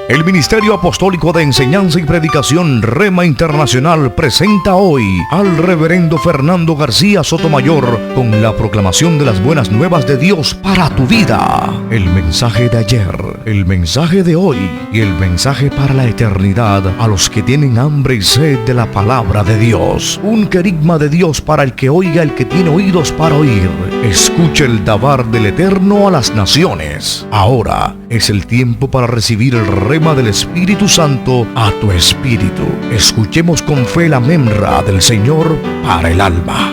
El Ministerio Apostólico de Enseñanza y Predicación Rema Internacional presenta hoy al Reverendo Fernando García Sotomayor con la proclamación de las buenas nuevas de Dios para tu vida. El mensaje de ayer, el mensaje de hoy y el mensaje para la eternidad a los que tienen hambre y sed de la palabra de Dios. Un querigma de Dios para el que oiga, el que tiene oídos para oír. Escuche el dabar del Eterno a las naciones. Ahora es el tiempo para recibir el rema del Espíritu Santo a tu espíritu. Escuchemos con fe la memra del Señor para el alma.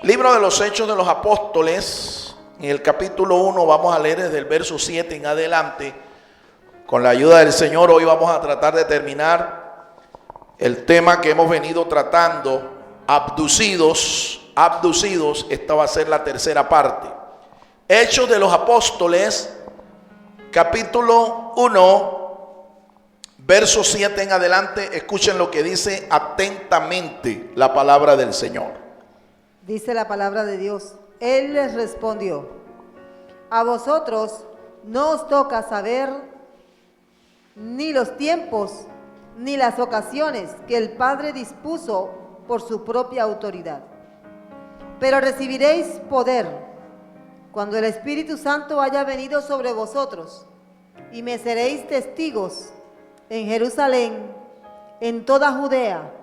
Libro de los Hechos de los Apóstoles, en el capítulo 1 vamos a leer desde el verso 7 en adelante. Con la ayuda del Señor hoy vamos a tratar de terminar el tema que hemos venido tratando, abducidos. Esta va a ser la tercera parte. Hechos de los Apóstoles, capítulo 1, verso 7 en adelante. Escuchen lo que dice atentamente la palabra del Señor. Dice la palabra de Dios. Él les respondió: a vosotros no os toca saber ni los tiempos ni las ocasiones que el Padre dispuso por su propia autoridad. Pero recibiréis poder cuando el Espíritu Santo haya venido sobre vosotros, y me seréis testigos en Jerusalén, en toda Judea,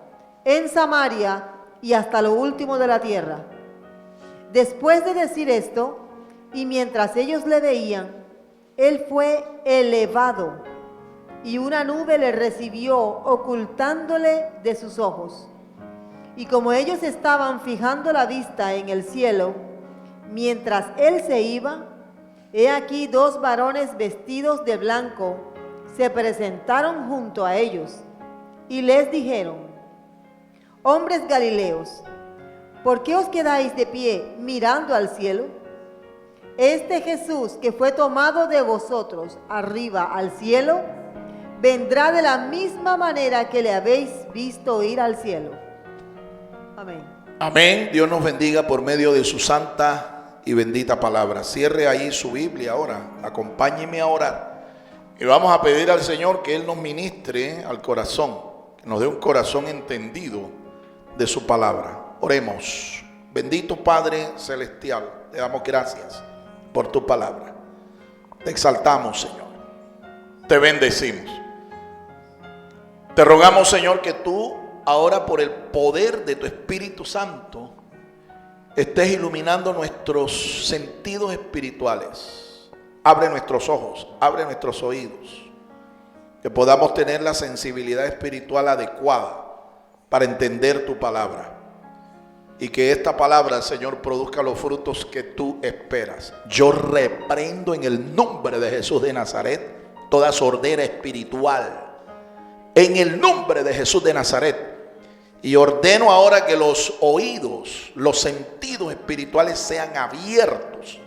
en Samaria y hasta lo último de la tierra. Después de decir esto, y mientras ellos le veían, él fue elevado, y una nube le recibió, ocultándole de sus ojos. Y como ellos estaban fijando la vista en el cielo, mientras él se iba, he aquí dos varones vestidos de blanco se presentaron junto a ellos y les dijeron: hombres galileos, ¿por qué os quedáis de pie mirando al cielo? Este Jesús que fue tomado de vosotros arriba al cielo, vendrá de la misma manera que le habéis visto ir al cielo. Amén. Amén. Dios nos bendiga por medio de su santa y bendita palabra. Cierre ahí su Biblia ahora. Acompáñeme a orar. Y vamos a pedir al Señor que Él nos ministre al corazón, que nos dé un corazón entendido de su palabra. Oremos. Bendito Padre Celestial, te damos gracias por tu palabra. Te exaltamos, Señor. Te bendecimos. Te rogamos, Señor, que tú ahora, por el poder de tu Espíritu Santo, estés iluminando nuestros sentidos espirituales. Abre nuestros ojos, abre nuestros oídos, que podamos tener la sensibilidad espiritual adecuada para entender tu palabra, y que esta palabra, Señor, produzca los frutos que tú esperas. Yo reprendo en el nombre de Jesús de Nazaret toda sordera espiritual, en el nombre de Jesús de Nazaret. Y ordeno ahora que los oídos, los sentidos espirituales sean abiertos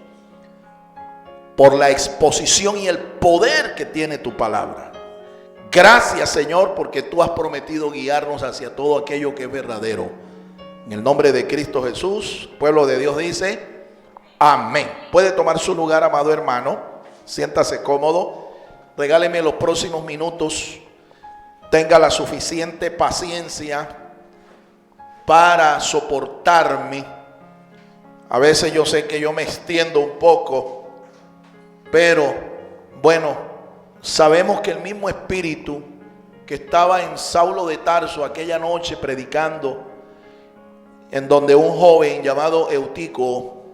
por la exposición y el poder que tiene tu palabra. Gracias, Señor, porque tú has prometido guiarnos hacia todo aquello que es verdadero. En el nombre de Cristo Jesús, pueblo de Dios dice amén. Puede tomar su lugar, amado hermano. Siéntase cómodo. Regáleme los próximos minutos. Tenga la suficiente paciencia para soportarme. A veces yo sé que yo me extiendo un poco, pero bueno, sabemos que el mismo espíritu que estaba en Saulo de Tarso aquella noche predicando, en donde un joven llamado Eutico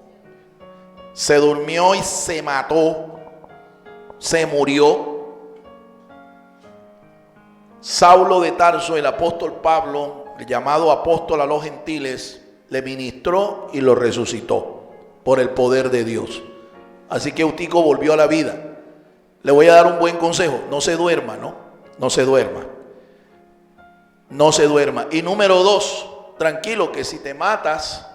se durmió y se mató, se murió. Saulo de Tarso, el apóstol Pablo, el llamado apóstol a los gentiles, le ministró y lo resucitó por el poder de Dios. Así que Eutico volvió a la vida. Le voy a dar un buen consejo: no se duerma, no se duerma. No se duerma. Y número 2, tranquilo, que si te matas,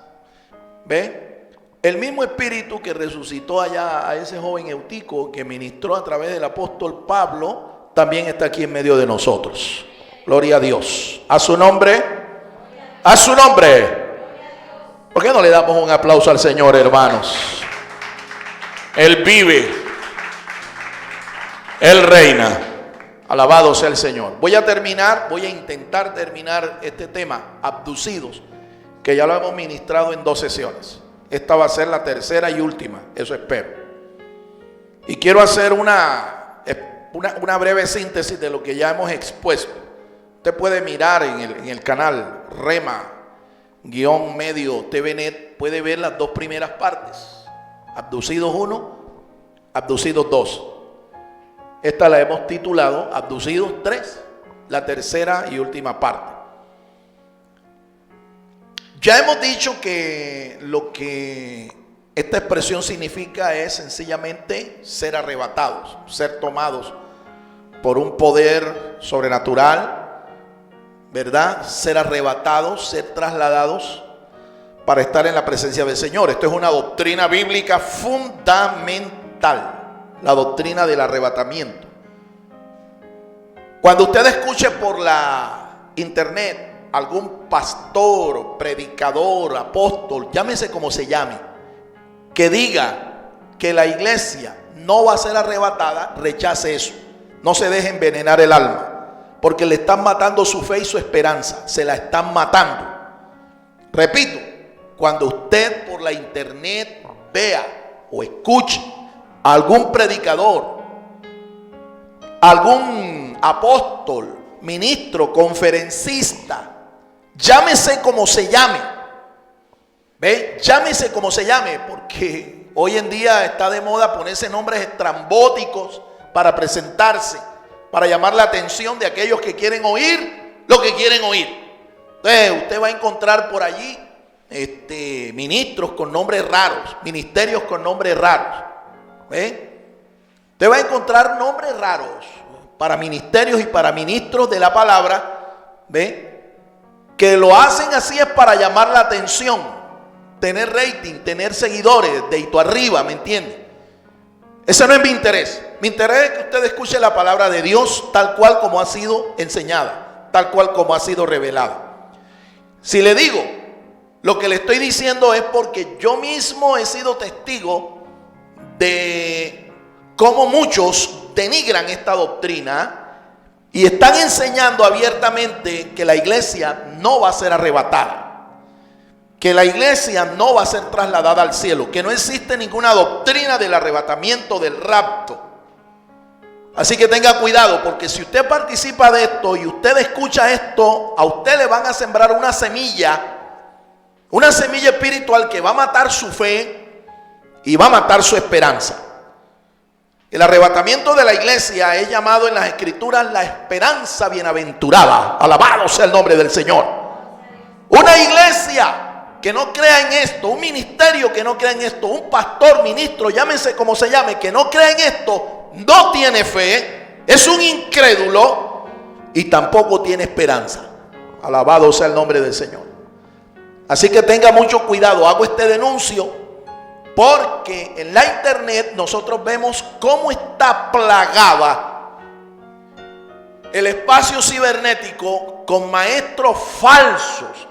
¿ve? El mismo espíritu que resucitó allá a ese joven Eutico, que ministró a través del apóstol Pablo, también está aquí en medio de nosotros. Gloria a Dios. A su nombre. A su nombre. ¿Por qué no le damos un aplauso al Señor, hermanos? Él vive. Él reina. Alabado sea el Señor. Voy a intentar terminar este tema, abducidos, que ya lo hemos ministrado en 2 sesiones. Esta va a ser la tercera y última, eso espero. Y quiero hacer una breve síntesis de lo que ya hemos expuesto. Usted puede mirar en el canal Rema-Medio TVNet, puede ver las 2 primeras partes. Abducidos 1, Abducidos 2. Esta la hemos titulado Abducidos 3, la tercera y última parte. Ya hemos dicho que lo que esta expresión significa es sencillamente ser arrebatados, ser tomados por un poder sobrenatural, ¿verdad? Ser arrebatados, ser trasladados para estar en la presencia del Señor. Esto es una doctrina bíblica fundamental. La doctrina del arrebatamiento. Cuando usted escuche por la internet algún pastor, predicador, apóstol, llámese como se llame, que diga que la iglesia no va a ser arrebatada, rechace eso. No se deje envenenar el alma, porque le están matando su fe y su esperanza. Se la están matando. Repito, cuando usted por la internet vea o escuche algún predicador, algún apóstol, ministro, conferencista, llámese como se llame, ¿ve? Llámese como se llame, porque hoy en día está de moda ponerse nombres estrambóticos para presentarse, para llamar la atención de aquellos que quieren oír lo que quieren oír. Entonces usted va a encontrar por allí ministros con nombres raros, ministerios con nombres raros. Usted va a encontrar nombres raros para ministerios y para ministros de la palabra, que lo hacen así es para llamar la atención, tener rating, tener seguidores, dedito arriba, ¿me entiende? Ese no es mi interés. Mi interés es que usted escuche la palabra de Dios tal cual como ha sido enseñada, tal cual como ha sido revelada. Si le digo, lo que le estoy diciendo es porque yo mismo he sido testigo de cómo muchos denigran esta doctrina y están enseñando abiertamente que la iglesia no va a ser arrebatada, que la iglesia no va a ser trasladada al cielo, que no existe ninguna doctrina del arrebatamiento, del rapto. Así que tenga cuidado, porque si usted participa de esto y usted escucha esto, a usted le van a sembrar una semilla espiritual que va a matar su fe y va a matar su esperanza. El arrebatamiento de la iglesia es llamado en las escrituras la esperanza bienaventurada. Alabado sea el nombre del Señor. Una iglesia que no crea en esto, un ministerio que no crea en esto, un pastor, ministro, llámese como se llame, que no crea en esto, no tiene fe, es un incrédulo y tampoco tiene esperanza. Alabado sea el nombre del Señor. Así que tenga mucho cuidado. Hago este denuncio porque en la internet nosotros vemos cómo está plagada el espacio cibernético con maestros falsos,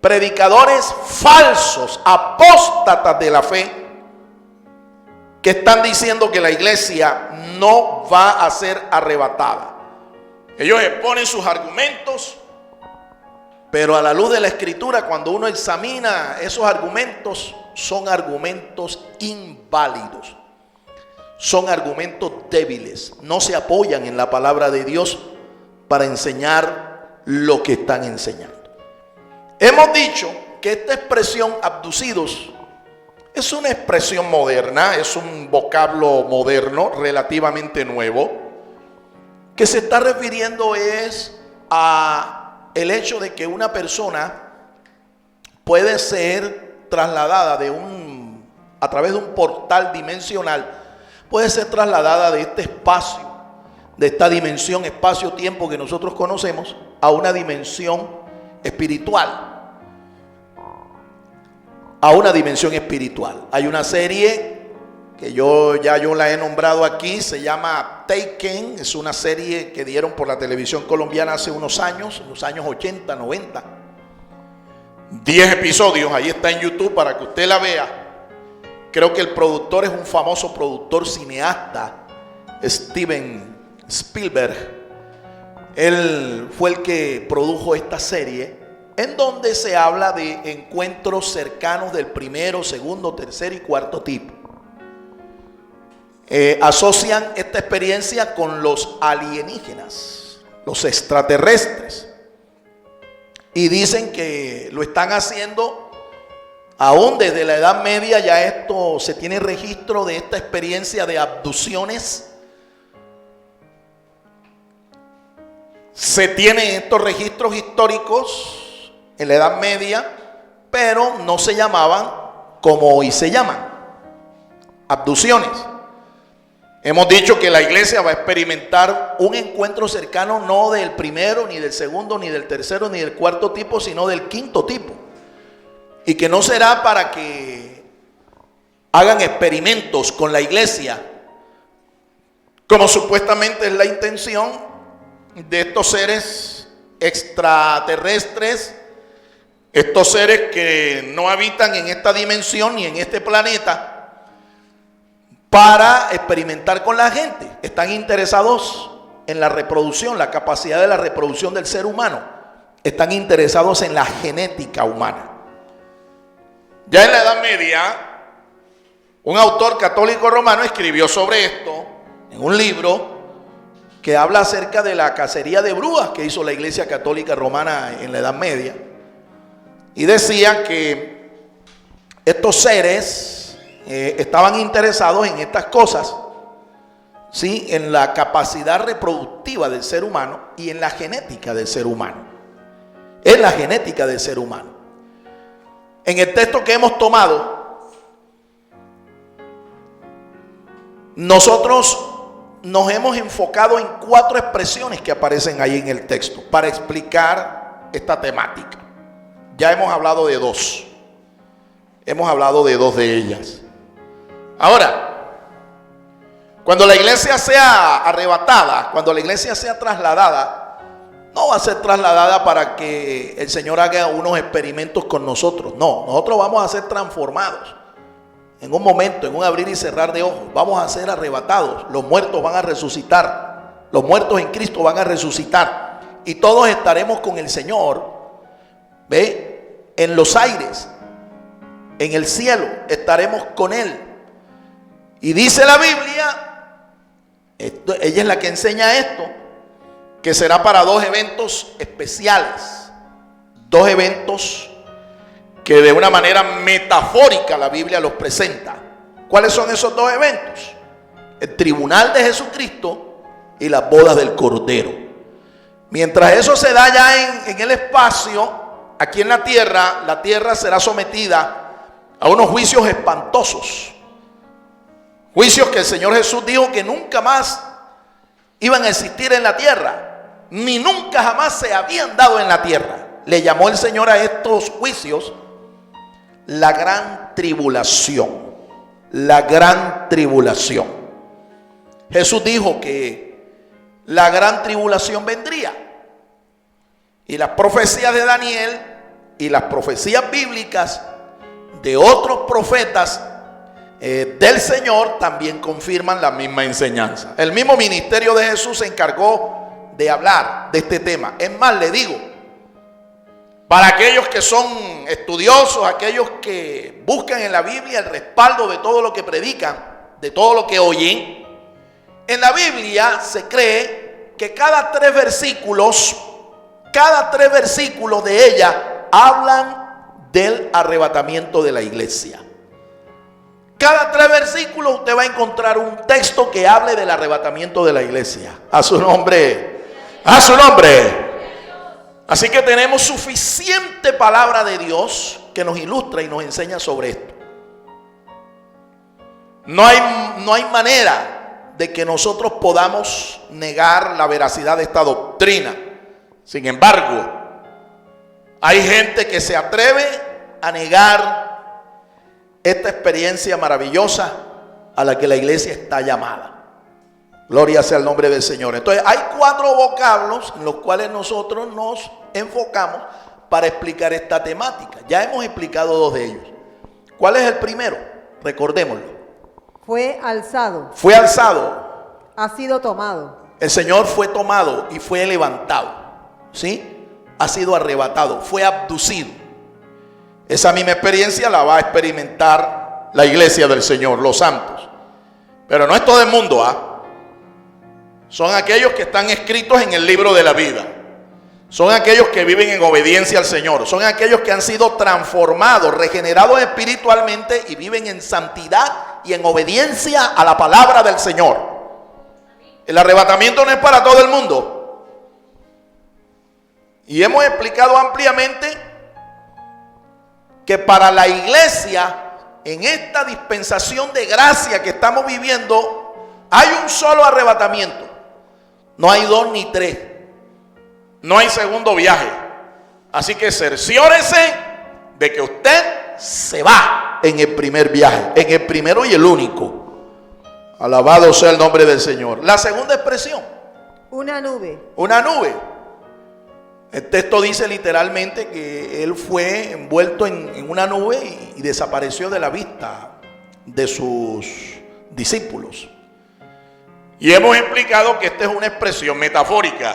predicadores falsos, apóstatas de la fe, que están diciendo que la iglesia no va a ser arrebatada. Ellos exponen sus argumentos, pero a la luz de la escritura, cuando uno examina esos argumentos, son argumentos inválidos, son argumentos débiles, no se apoyan en la palabra de Dios para enseñar lo que están enseñando. Hemos dicho que esta expresión abducidos es una expresión moderna, es un vocablo moderno, relativamente nuevo, que se está refiriendo es a el hecho de que una persona puede ser trasladada a través de un portal dimensional, puede ser trasladada de este espacio, de esta dimensión, espacio-tiempo que nosotros conocemos, a una dimensión espiritual. A una dimensión espiritual. Hay una serie que yo la he nombrado aquí, se llama Taken, es una serie que dieron por la televisión colombiana hace unos años, en los años 80, 90. 10 episodios, ahí está en YouTube para que usted la vea, creo que el productor es un famoso productor cineasta, Steven Spielberg. Él fue el que produjo esta serie, en donde se habla de encuentros cercanos del primero, segundo, tercer y cuarto tipo. Asocian esta experiencia con los alienígenas, los extraterrestres, y dicen que lo están haciendo aún desde la Edad Media. Ya esto se tiene registro de esta experiencia de abducciones. Se tienen estos registros históricos en la Edad Media, pero no se llamaban como hoy se llaman, abducciones. Hemos dicho que la iglesia va a experimentar un encuentro cercano no del primero, ni del segundo, ni del tercero, ni del cuarto tipo, sino del quinto tipo. Y que no será para que hagan experimentos con la iglesia, como supuestamente es la intención de estos seres extraterrestres, estos seres que no habitan en esta dimensión ni en este planeta, para experimentar con la gente. Están interesados en la reproducción, la capacidad de la reproducción del ser humano. Están interesados en la genética humana. Ya en la Edad Media, un autor católico romano escribió sobre esto en un libro que habla acerca de la cacería de brujas que hizo la Iglesia Católica Romana en la Edad Media. Y decía que estos seres estaban interesados en estas cosas, ¿sí? En la capacidad reproductiva del ser humano y en la genética del ser humano. En la genética del ser humano. En el texto que hemos tomado, nosotros nos hemos enfocado en 4 expresiones que aparecen ahí en el texto para explicar esta temática. Ya hemos hablado de 2. Hemos hablado de 2 de ellas. Ahora, cuando la iglesia sea arrebatada, cuando la iglesia sea trasladada, no va a ser trasladada para que el Señor haga unos experimentos con nosotros. No, nosotros vamos a ser transformados. En un momento, en un abrir y cerrar de ojos, vamos a ser arrebatados. Los muertos van a resucitar. Los muertos en Cristo van a resucitar. Y todos estaremos con el Señor, ¿ve? En los aires, en el cielo, estaremos con Él. Y dice la Biblia, ella es la que enseña esto, que será para 2 eventos especiales. 2 eventos que de una manera metafórica la Biblia los presenta. ¿Cuáles son esos 2 eventos? El tribunal de Jesucristo y las bodas del Cordero. Mientras eso se da ya en el espacio, aquí en la tierra será sometida a unos juicios espantosos. Juicios que el Señor Jesús dijo que nunca más iban a existir en la tierra, ni nunca jamás se habían dado en la tierra. Le llamó el Señor a estos juicios la gran tribulación. La gran tribulación. Jesús dijo que la gran tribulación vendría. Y las profecías de Daniel y las profecías bíblicas de otros profetas del Señor también confirman la misma enseñanza. El mismo ministerio de Jesús se encargó de hablar de este tema. Es más, le digo, para aquellos que son estudiosos, aquellos que buscan en la Biblia el respaldo de todo lo que predican, de todo lo que oyen, en la Biblia se cree que cada 3 versículos de ella hablan del arrebatamiento de la iglesia. Cada 3 versículos usted va a encontrar un texto que hable del arrebatamiento de la iglesia. A su nombre. A su nombre. Así que tenemos suficiente palabra de Dios que nos ilustra y nos enseña sobre esto. No hay manera de que nosotros podamos negar la veracidad de esta doctrina. Sin embargo, hay gente que se atreve a negar esta experiencia maravillosa a la que la iglesia está llamada. Gloria sea el nombre del Señor. Entonces hay 4 vocablos en los cuales nosotros nos enfocamos para explicar esta temática. Ya hemos explicado 2 de ellos. ¿Cuál es el primero? Recordémoslo. Fue alzado, Fue alzado. ha sido tomado, El Señor fue tomado y fue levantado. ¿Sí? Ha sido arrebatado, fue abducido. Esa misma experiencia la va a experimentar la iglesia del Señor, los santos. Pero no es todo el mundo, ¿ah? Son aquellos que están escritos en el libro de la vida. Son aquellos que viven en obediencia al Señor. Son aquellos que han sido transformados, regenerados espiritualmente y viven en santidad y en obediencia a la palabra del Señor. El arrebatamiento no es para todo el mundo. Y hemos explicado ampliamente que para la iglesia, en esta dispensación de gracia que estamos viviendo, hay un solo arrebatamiento. No hay 2 ni 3. No hay segundo viaje. Así que cerciórese de que usted se va en el primer viaje, en el primero y el único. Alabado sea el nombre del Señor. La segunda expresión. una nube, Una nube. El texto dice literalmente que él fue envuelto en una nube y desapareció de la vista de sus discípulos. Y hemos explicado que esta es una expresión metafórica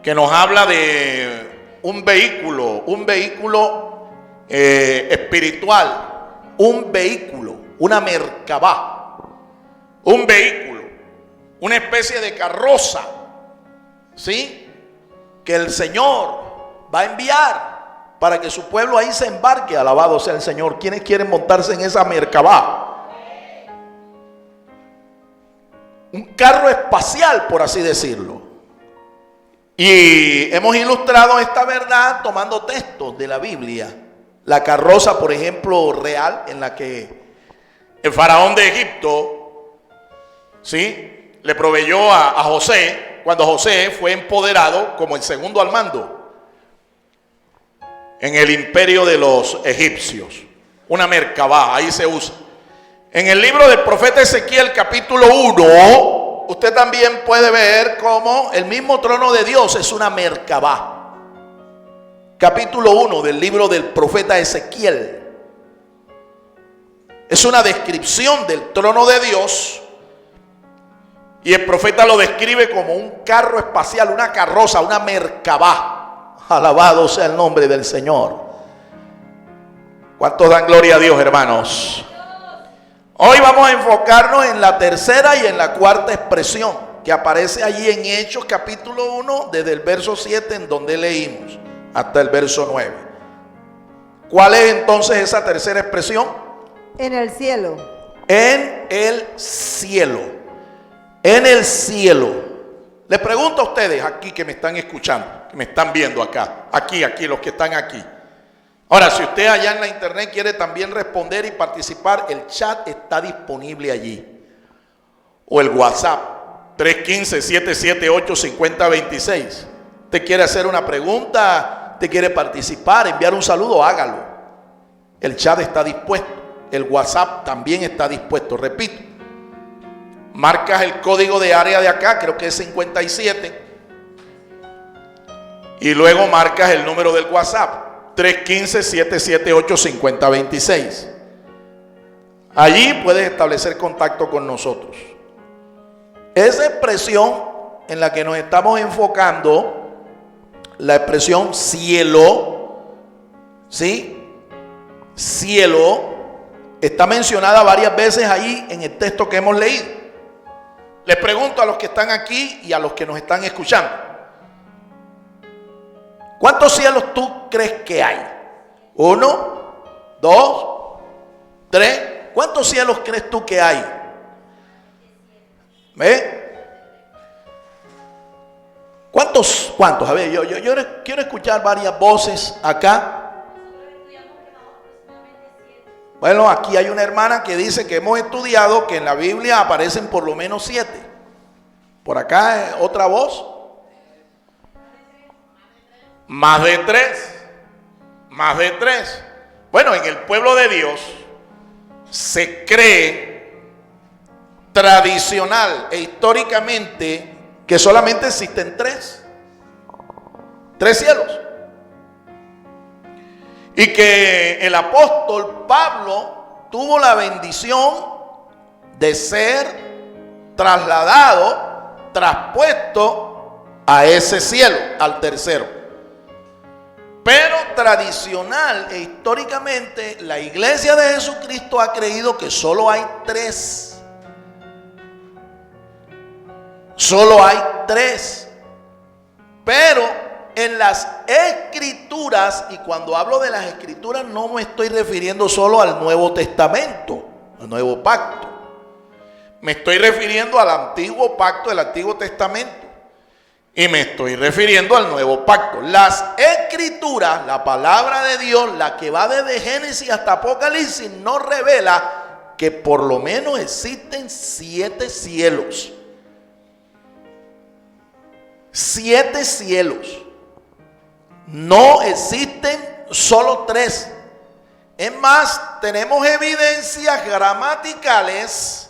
que nos habla de un vehículo espiritual, un vehículo, una merkabá, un vehículo, una especie de carroza, ¿sí? Que el Señor va a enviar para que su pueblo ahí se embarque. Alabado sea el Señor. ¿Quiénes quieren montarse en esa merkabá? Un carro espacial, por así decirlo. Y hemos ilustrado esta verdad tomando textos de la Biblia. La carroza, por ejemplo, real, en la que el faraón de Egipto, ¿sí?, le proveyó a José, cuando José fue empoderado como el segundo al mando en el imperio de los egipcios. Una merkabá, ahí se usa. En el libro del profeta Ezequiel, capítulo 1, usted también puede ver cómo el mismo trono de Dios es una merkabá. Capítulo 1 del libro del profeta Ezequiel. Es una descripción del trono de Dios. Y el profeta lo describe como un carro espacial, una carroza, una merkabá. Alabado sea el nombre del Señor. ¿Cuántos dan gloria a Dios, hermanos? Hoy vamos a enfocarnos en la tercera y en la cuarta expresión que aparece allí en Hechos capítulo 1, desde el verso 7 en donde leímos hasta el verso 9. ¿Cuál es entonces esa tercera expresión? en el cielo, En el cielo. En el cielo. Les pregunto a ustedes aquí que me están escuchando, que me están viendo acá, aquí, los que están aquí. Ahora, si usted allá en la internet quiere también responder y participar, el chat está disponible allí. O el WhatsApp, 315-778-5026. Usted quiere hacer una pregunta, usted quiere participar, enviar un saludo, hágalo. El chat está dispuesto. El WhatsApp también está dispuesto. Repito, marcas el código de área de acá, creo que es 57. Y luego marcas el número del WhatsApp. 315-778-5026. Allí puedes establecer contacto con nosotros. Esa expresión en la que nos estamos enfocando, la expresión cielo, ¿sí? Cielo, está mencionada varias veces ahí en el texto que hemos leído. Les pregunto a los que están aquí y a los que nos están escuchando. ¿Cuántos cielos tú crees que hay? 1, 2, 3. ¿Cuántos cielos crees tú que hay? ¿Ve? ¿Cuántos? A ver, yo quiero escuchar varias voces acá. Bueno, aquí hay una hermana que dice que hemos estudiado que en la Biblia aparecen por lo menos 7. Por acá otra voz. Más de 3. Más de 3. Bueno, en el pueblo de Dios se cree tradicional e históricamente que solamente existen 3. 3 cielos. Y que el apóstol Pablo tuvo la bendición de ser trasladado, traspuesto a ese cielo, al tercero. Pero tradicional e históricamente la iglesia de Jesucristo ha creído que solo hay tres. Solo hay tres. Pero en las escrituras, y cuando hablo de las escrituras no me estoy refiriendo solo al Nuevo Testamento, al Nuevo Pacto. Me estoy refiriendo al Antiguo Pacto, el Antiguo Testamento. Y me estoy refiriendo al Nuevo Pacto. Las escrituras, la palabra de Dios, la que va desde Génesis hasta Apocalipsis, nos revela que por lo menos existen 7 cielos. 7 cielos. No existen solo 3. Es más, tenemos evidencias gramaticales.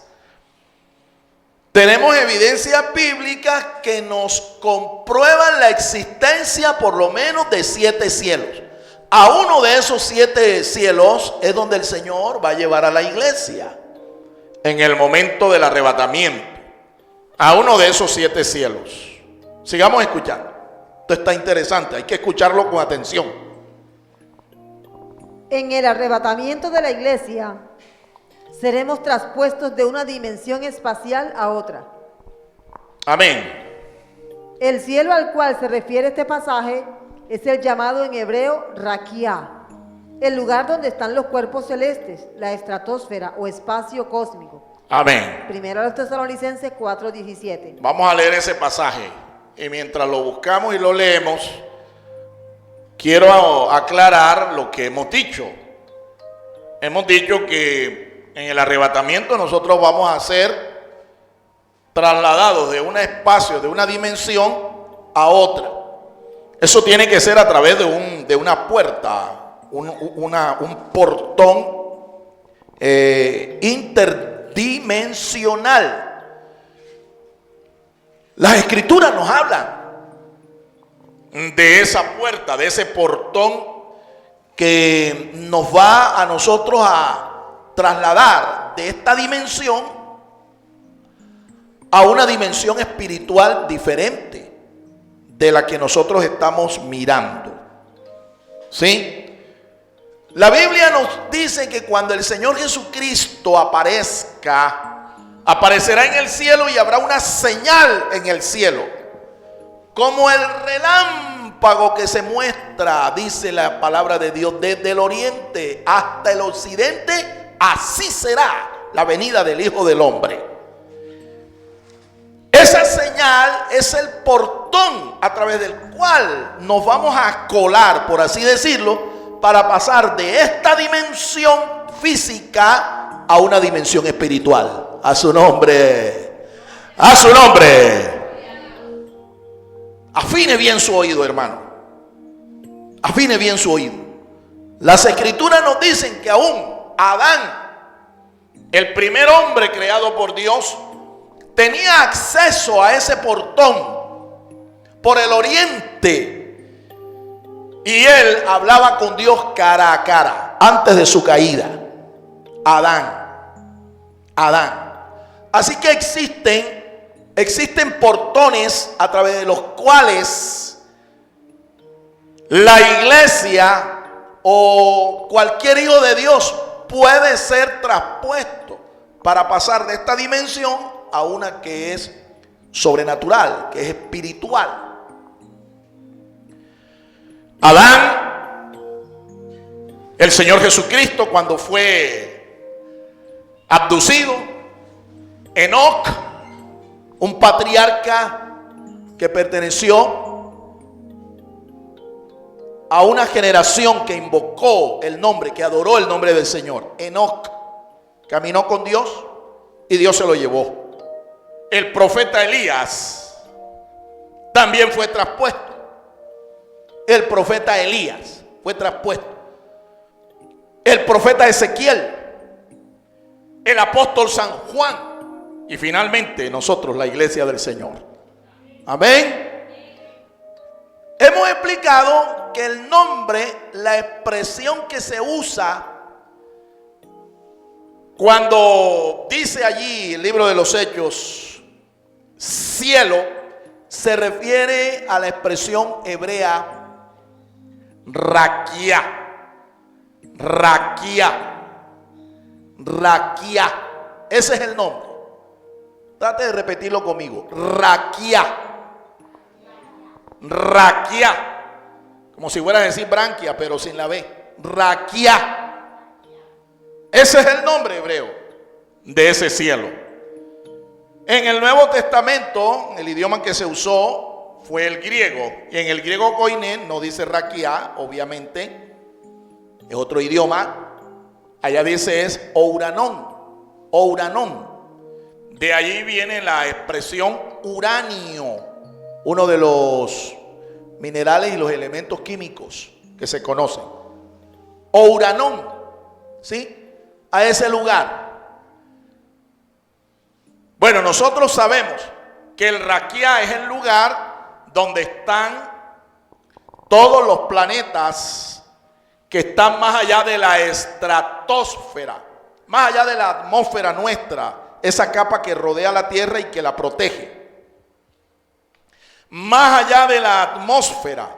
Tenemos evidencias bíblicas que nos comprueban la existencia por lo menos de 7 cielos. A uno de esos 7 cielos es donde el Señor va a llevar a la iglesia en el momento del arrebatamiento. A uno de esos 7 cielos. Sigamos escuchando. Esto está interesante, hay que escucharlo con atención. En el arrebatamiento de la iglesia, seremos traspuestos de una dimensión espacial a otra. Amén. El cielo al cual se refiere este pasaje es el llamado en hebreo Raquia, el lugar donde están los cuerpos celestes, la estratosfera o espacio cósmico. Amén. Primero a los Tesalonicenses 4:17. Vamos a leer ese pasaje. Y mientras lo buscamos y lo leemos, quiero aclarar lo que hemos dicho. Hemos dicho que en el arrebatamiento nosotros vamos a ser trasladados de un espacio, de una dimensión a otra. Eso tiene que ser a través de una puerta, un portón interdimensional. Las escrituras nos hablan de esa puerta, de ese portón que nos va a nosotros a trasladar de esta dimensión a una dimensión espiritual diferente de la que nosotros estamos mirando. ¿Sí? La Biblia nos dice que cuando el Señor Jesucristo aparecerá en el cielo y habrá una señal en el cielo, como el relámpago que se muestra, dice la palabra de Dios, desde el oriente hasta el occidente, así será la venida del Hijo del Hombre. Esa señal es el portón a través del cual nos vamos a colar, por así decirlo, para pasar de esta dimensión física a una dimensión espiritual. A su nombre. A su nombre. Afine bien su oído, hermano. Afine bien su oído. Las escrituras nos dicen que aún Adán, el primer hombre creado por Dios, tenía acceso a ese portón por el oriente. Y él hablaba con Dios cara a cara antes de su caída. Adán. Así que existen portones a través de los cuales la iglesia o cualquier hijo de Dios puede ser traspuesto para pasar de esta dimensión a una que es sobrenatural, que es espiritual. Adán, el Señor Jesucristo, cuando fue abducido, Enoc, un patriarca que perteneció a una generación que invocó el nombre, que adoró el nombre del Señor. Enoc caminó con Dios y Dios se lo llevó. El profeta Elías también fue traspuesto. El profeta Elías fue traspuesto. El profeta Ezequiel, el apóstol San Juan. Y finalmente nosotros, la iglesia del Señor. Amén. Hemos explicado que el nombre, la expresión que se usa Cuando dice allí el libro de los Hechos, cielo, se refiere a la expresión hebrea raquia. Raquia. Raquia. Ese es el nombre. Trate de repetirlo conmigo. Raquia. Raquia. Como si fuera a decir branquia, pero sin la B. Raquia. Ese es el nombre hebreo de ese cielo. En el Nuevo Testamento, el idioma que se usó fue el griego. Y en el griego koiné no dice raquia, obviamente. Es otro idioma. Allá dice es ouranon. Ouranon. De allí viene la expresión uranio, uno de los minerales y los elementos químicos que se conocen. Ouranon, ¿sí? A ese lugar. Bueno, nosotros sabemos que el Raquia es el lugar donde están todos los planetas que están más allá de la estratosfera, más allá de la atmósfera nuestra, esa capa que rodea la Tierra y que la protege. Más allá de la atmósfera,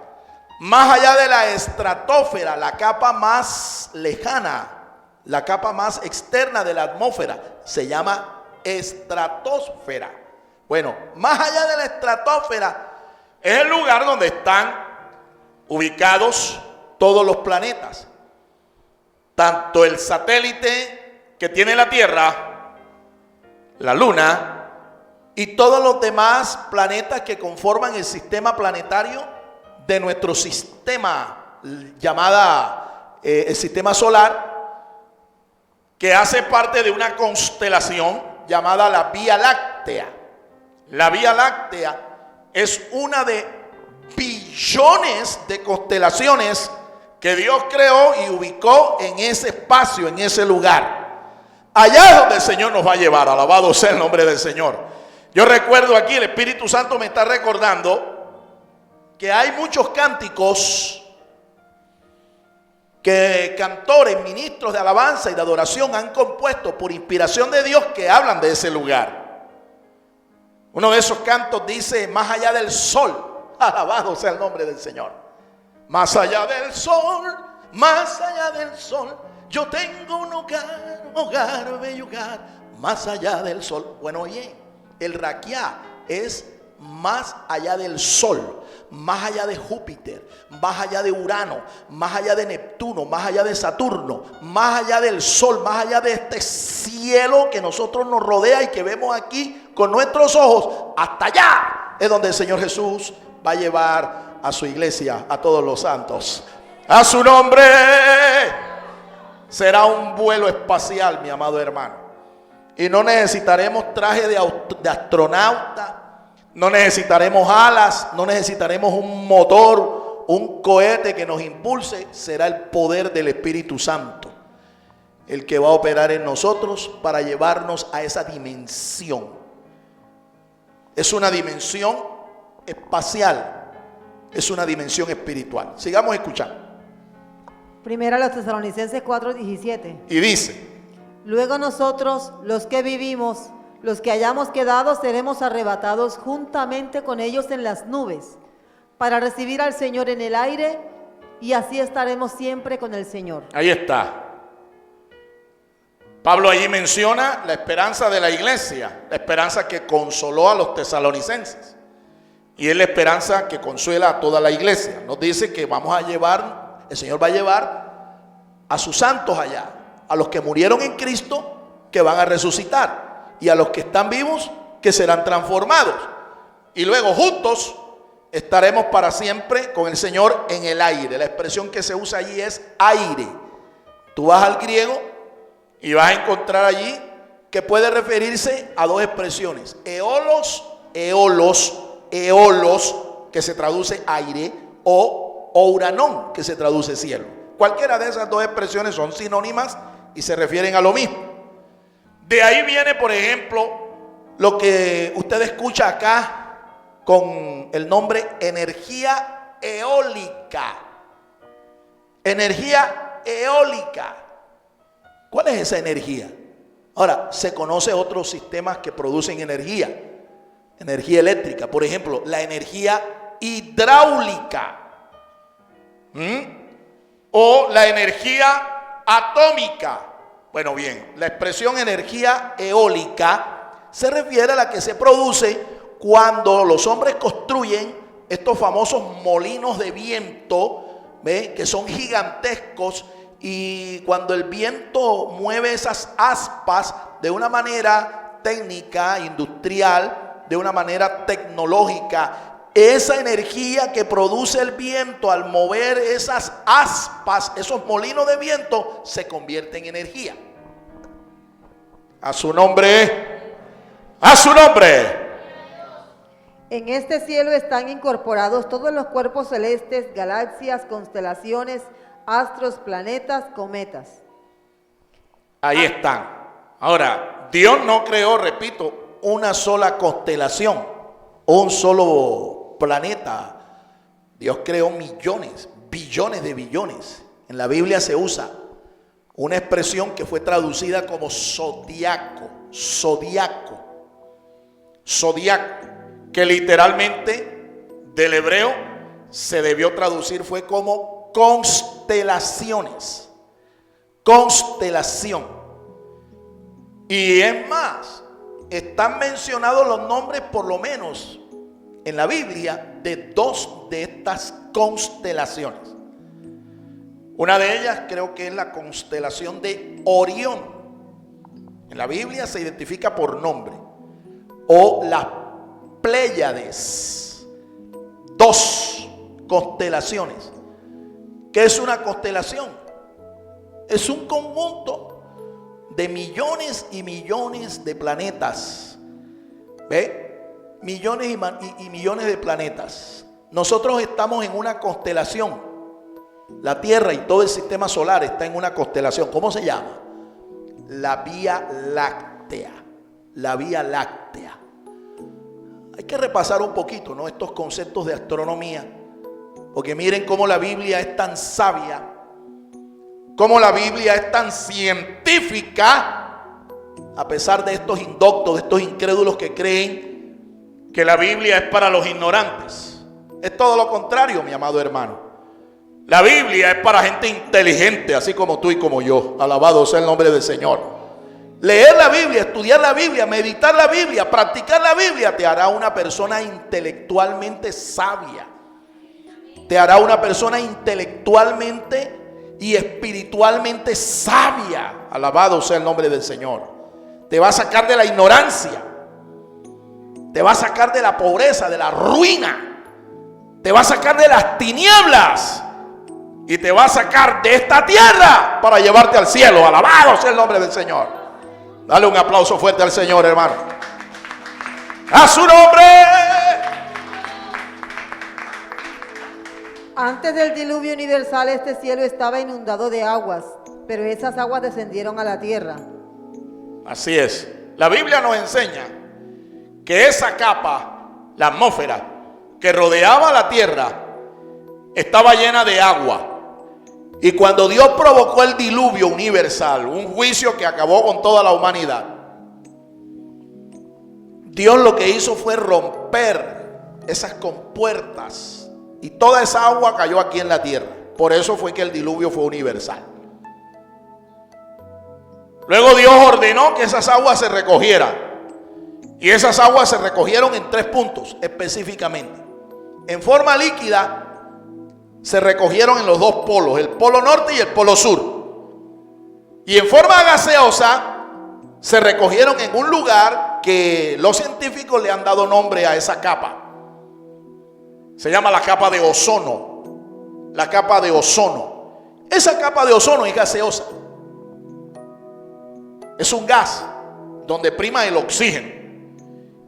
más allá de la estratosfera, la capa más lejana, la capa más externa de la atmósfera, se llama estratosfera. Bueno, más allá de la estratosfera es el lugar donde están ubicados todos los planetas. Tanto el satélite que tiene la Tierra, la Luna, y todos los demás planetas que conforman el sistema planetario de nuestro sistema, llamada el sistema solar, que hace parte de una constelación llamada la Vía Láctea. La Vía Láctea es una de billones de constelaciones que Dios creó y ubicó en ese espacio, en ese lugar. Allá es donde el Señor nos va a llevar. Alabado sea el nombre del Señor. Yo recuerdo aquí, el Espíritu Santo me está recordando que hay muchos cánticos que cantores, ministros de alabanza y de adoración han compuesto por inspiración de Dios, que hablan de ese lugar. Uno de esos cantos dice: más allá del sol, alabado sea el nombre del Señor. Más allá del sol, más allá del sol, yo tengo un hogar, bello hogar, más allá del sol. Bueno, oye, el Raquia es más allá del sol, más allá de Júpiter, más allá de Urano, más allá de Neptuno, más allá de Saturno, más allá del sol, más allá de este cielo que nosotros nos rodea y que vemos aquí con nuestros ojos. Hasta allá es donde el Señor Jesús va a llevar a su iglesia, a todos los santos. A su nombre. Será un vuelo espacial, mi amado hermano. Y no necesitaremos traje de astronauta. No necesitaremos alas, no necesitaremos un motor, un cohete que nos impulse. Será el poder del Espíritu Santo el que va a operar en nosotros para llevarnos a esa dimensión. Es una dimensión espacial, es una dimensión espiritual. Sigamos escuchando. Primera a los Tesalonicenses 4:17. Y dice: luego nosotros, los que vivimos, los que hayamos quedado, seremos arrebatados juntamente con ellos en las nubes, para recibir al Señor en el aire, y así estaremos siempre con el Señor. Ahí está. Pablo allí menciona la esperanza de la iglesia, la esperanza que consoló a los tesalonicenses. Y es la esperanza que consuela a toda la iglesia. Nos dice que vamos a llevar, el Señor va a llevar a sus santos allá, a los que murieron en Cristo, que van a resucitar, y a los que están vivos, que serán transformados. Y luego juntos estaremos para siempre con el Señor en el aire. La expresión que se usa allí es aire. Tú vas al griego y vas a encontrar allí que puede referirse a dos expresiones: eolos, que se traduce aire, o ouranon, que se traduce cielo. Cualquiera de esas dos expresiones son sinónimas y se refieren a lo mismo. De ahí viene, por ejemplo, lo que usted escucha acá con el nombre energía eólica. Energía eólica. ¿Cuál es esa energía? Ahora, se conoce otros sistemas que producen energía eléctrica. Por ejemplo, la energía hidráulica. O la energía atómica. Bueno, bien, la expresión energía eólica se refiere a la que se produce cuando los hombres construyen estos famosos molinos de viento, ¿ve? Que son gigantescos, y cuando el viento mueve esas aspas de una manera técnica, industrial, de una manera tecnológica, esa energía que produce el viento al mover esas aspas, esos molinos de viento, se convierte en energía. A su nombre, a su nombre. En este cielo están incorporados todos los cuerpos celestes, galaxias, constelaciones, astros, planetas, cometas. Ahí están. Ahora, Dios no creó, repito, una sola constelación, un solo planeta. Dios creó millones, billones de billones. En la Biblia se usa una expresión que fue traducida como zodiaco, que literalmente del hebreo se debió traducir fue como constelaciones, constelación. Y es más, están mencionados los nombres, por lo menos en la Biblia, de 2 de estas constelaciones. Una de ellas creo que es la constelación de Orión. En la Biblia se identifica por nombre. O las Pléyades. 2 constelaciones. ¿Qué es una constelación? Es un conjunto de millones y millones de planetas. ¿Ve? Millones y millones de planetas. Nosotros estamos en una constelación. La Tierra y todo el sistema solar está en una constelación. ¿Cómo se llama? La Vía Láctea. La Vía Láctea. Hay que repasar un poquito, ¿no?, estos conceptos de astronomía, porque miren cómo la Biblia es tan sabia, cómo la Biblia es tan científica, a pesar de estos indoctos, de estos incrédulos que creen que la Biblia es para los ignorantes. Es todo lo contrario, mi amado hermano. La Biblia es para gente inteligente, así como tú y como yo. Alabado sea el nombre del Señor. Leer la Biblia, estudiar la Biblia, meditar la Biblia, practicar la Biblia te hará una persona intelectualmente sabia. Te hará una persona intelectualmente y espiritualmente sabia. Alabado sea el nombre del Señor. Te va a sacar de la ignorancia. Te va a sacar de la pobreza, de la ruina. Te va a sacar de las tinieblas. Y te va a sacar de esta tierra para llevarte al cielo. Alabado sea el nombre del Señor. Dale un aplauso fuerte al Señor, hermano. ¡A su nombre! Antes del diluvio universal, este cielo estaba inundado de aguas, pero esas aguas descendieron a la tierra. Así es. La Biblia nos enseña que esa capa, la atmósfera que rodeaba la tierra, estaba llena de agua. Y cuando Dios provocó el diluvio universal, un juicio que acabó con toda la humanidad, Dios lo que hizo fue romper esas compuertas y toda esa agua cayó aquí en la tierra. Por eso fue que el diluvio fue universal. Luego Dios ordenó que esas aguas se recogieran. Y esas aguas se recogieron en 3 puntos específicamente. En forma líquida se recogieron en los 2 polos, el polo norte y el polo sur. Y en forma gaseosa se recogieron en un lugar que los científicos le han dado nombre a esa capa. Se llama la capa de ozono. La capa de ozono. Esa capa de ozono es gaseosa. Es un gas donde prima el oxígeno.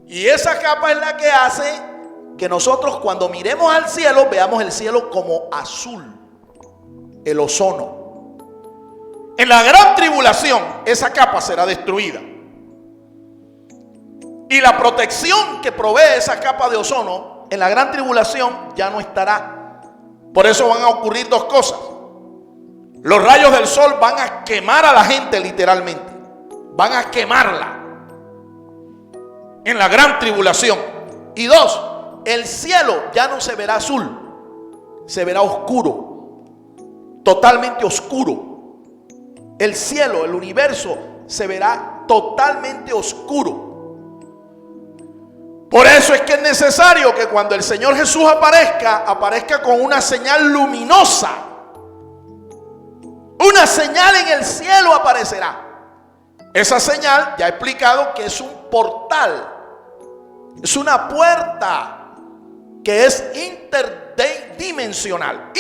Y esa capa es la que hace que nosotros cuando miremos al cielo veamos el cielo como azul, el ozono. En la gran tribulación esa capa será destruida y la protección que provee esa capa de ozono en la gran tribulación ya no estará. Por eso van a ocurrir 2 cosas. Los rayos del sol van a quemar a la gente literalmente, van a quemarla en la gran tribulación. Y 2, el cielo ya no se verá azul, se verá oscuro, totalmente oscuro. El cielo, el universo se verá totalmente oscuro. Por eso es que es necesario que cuando el Señor Jesús aparezca con una señal luminosa. Una señal en el cielo aparecerá. Esa señal, ya he explicado que es un portal, es una puerta que es interdimensional.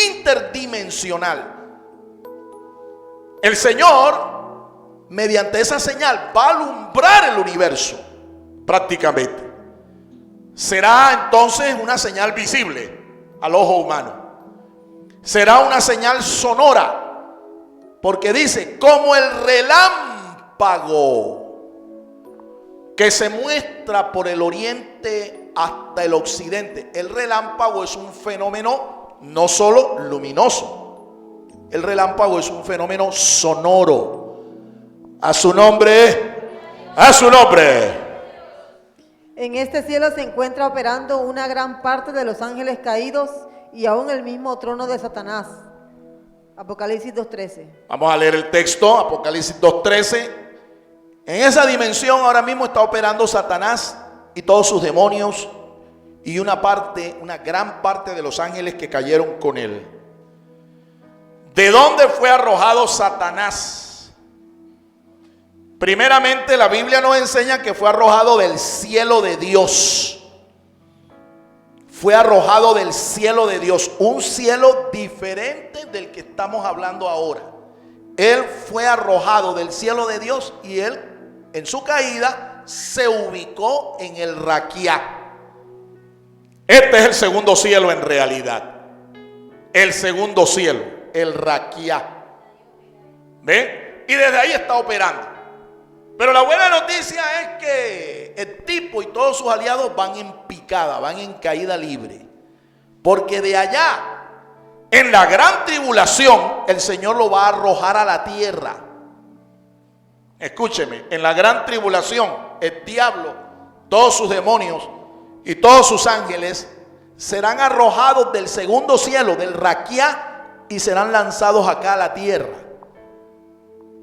El Señor, mediante esa señal, va a alumbrar el universo prácticamente. Será entonces una señal visible al ojo humano. Será una señal sonora, porque dice, como el relámpago que se muestra por el oriente hasta el occidente. El relámpago es un fenómeno no solo luminoso, el relámpago es un fenómeno sonoro. A su nombre, a su nombre. En este cielo se encuentra operando una gran parte de los ángeles caídos y aún el mismo trono de Satanás. Apocalipsis 2:13. Vamos a leer el texto, Apocalipsis 2:13. En esa dimensión ahora mismo está operando Satanás y todos sus demonios y una gran parte de los ángeles que cayeron con él. ¿De dónde fue arrojado Satanás? Primeramente, la Biblia nos enseña que fue arrojado del cielo de Dios. Fue arrojado del cielo de Dios, un cielo diferente del que estamos hablando ahora. Él fue arrojado del cielo de Dios y él, en su caída, se ubicó en el Raquia. Este es el segundo cielo en realidad. El segundo cielo, el Raquia. ¿Ven? Y desde ahí está operando. Pero la buena noticia es que el tipo y todos sus aliados van en picada, van en caída libre. Porque de allá, en la gran tribulación, el Señor lo va a arrojar a la tierra. Escúcheme, en la gran tribulación, el diablo, todos sus demonios y todos sus ángeles serán arrojados del segundo cielo, del Raquia, y serán lanzados acá a la tierra.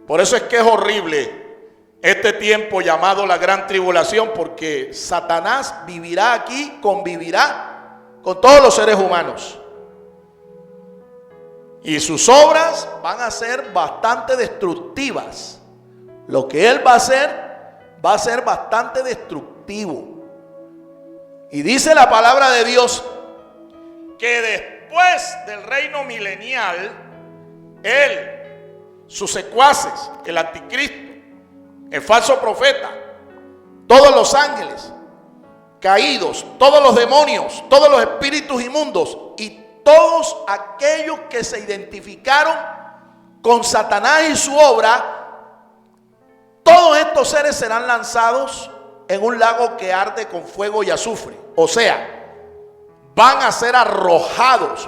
Por eso es que es horrible este tiempo llamado la gran tribulación, porque Satanás vivirá aquí, convivirá con todos los seres humanos. Y sus obras van a ser bastante destructivas. Lo que él va a ser bastante destructivo. Y dice la palabra de Dios que después del reino milenial, él, sus secuaces, el anticristo, el falso profeta, todos los ángeles caídos, todos los demonios, todos los espíritus inmundos y todos aquellos que se identificaron con Satanás y su obra, todos estos seres serán lanzados en un lago que arde con fuego y azufre. O sea, van a ser arrojados